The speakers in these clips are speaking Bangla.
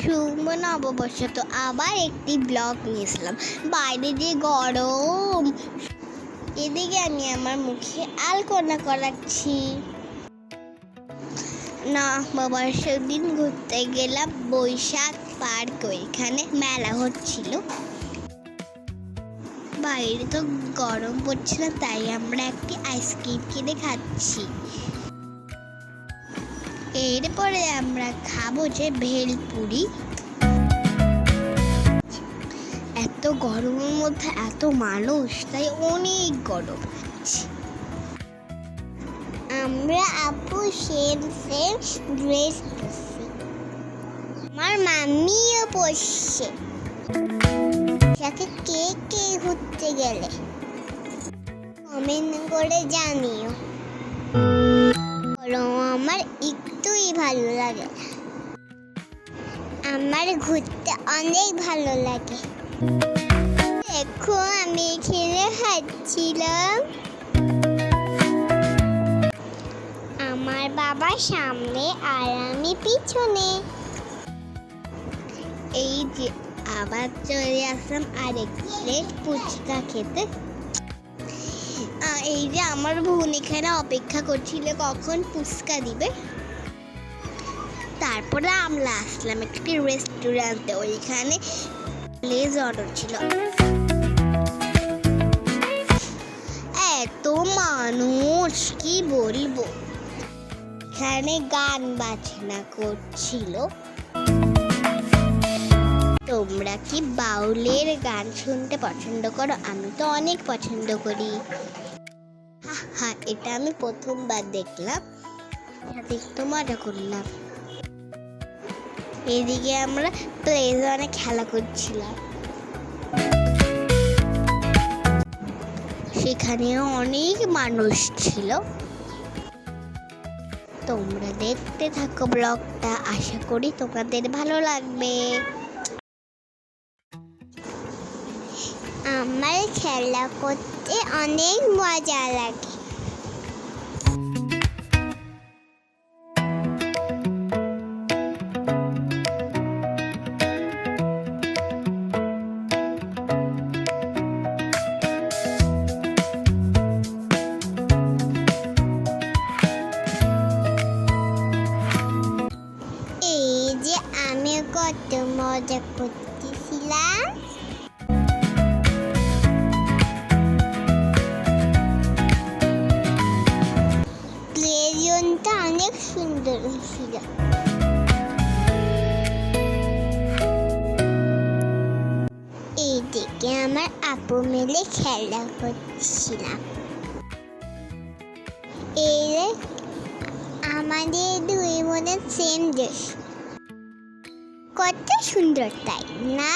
শুভ নববর্ষ, তো আবার একটি ব্লগ নিয়েছিলাম। বাইরে যে গরম, এদিকে আমি আমার মুখে আলপনা করাচ্ছি। নববর্ষের দিন ঘুরতে গেলাম বৈশাখ পার্ক, ওইখানে মেলা হচ্ছিল। বাইরে তো গরম পড়ছিল, তাই আমরা একটি আইসক্রিম কিনে খাচ্ছি। এরপরে আমরা খাবো যে ভেলপুরি। এত গরমের মধ্যে এত মানুষ, তাই অনেক গরম লাগছে। আমরা আপু সেম ড্রেস পরছি, আমার মাম্মিও পরছে। সাথে কে কে ঘুরতে গেলে কমেন্ট করে জানিও। আমার একটুই ভালো লাগে, আমার ঘুরতে অনেক ভালো লাগে। দেখো আমি এখানে হাঁটছিলাম, আমার বাবা সামনে আর আমি পিছনে। এই যে আবার চলে আসলাম আরেক প্লেট ফুচকা খেতে। এই যে আমার বোন এখানে অপেক্ষা করছিল কখন ফুচকা দিবে। তারপরে আমরা আসলাম একটি রেস্টুরেন্টে, ওইখানে প্লেজ অর্ডার ছিল। এত মানুষ কি বলবো, এখানে গান বাজনা করছিল। তোমরা কি বাউলের গান শুনতে পছন্দ করো? আমি তো অনেক পছন্দ করি। হ্যাঁ, এটা আমি প্রথমবার দেখলাম, সাথে একটু মজা করলাম। এদিকে আমরা প্লেজে অনেক খেলা করছিলাম, সেখানেও অনেক মানুষ ছিল। তোমরা দেখতে থাকো ব্লগটা, আশা করি তোমাদের ভালো লাগবে। আমার খেলা করতে অনেক মজা লাগে। এই যে আমি কত মজা করতেছিলাম। প্লেজনটা অনেক সুন্দর ছিল। এইদিকে আমার আপু মিলে খেলা করছিলাম। এই আমাদের দুই বোনের সেম ড্রেস, কত সুন্দর তাই না?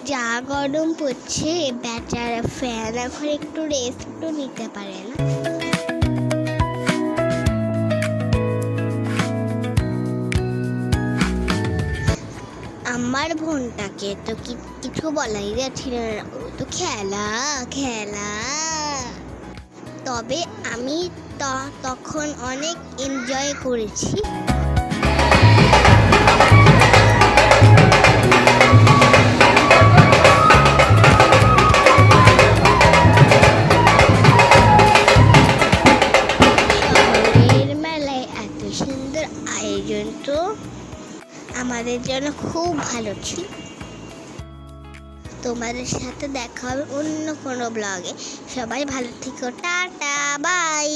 যা গরম পড়ছে, বেচারা ফ্যান এখন একটু রেস্টও নিতে পারে না। আমার বোনটাকে তো কিছু বলাই যাচ্ছিল না, ও তো খেলা খেলা। তবে আমি তখন অনেক এনজয় করেছি। শহরের মেলায় এত সুন্দর আয়োজন তো আমাদের জন্য খুব ভালো ছিল। তোমাদের সাথে দেখা হবে অন্য কোনো ব্লগে। সবাই ভালো থেকো, টাটা বাই।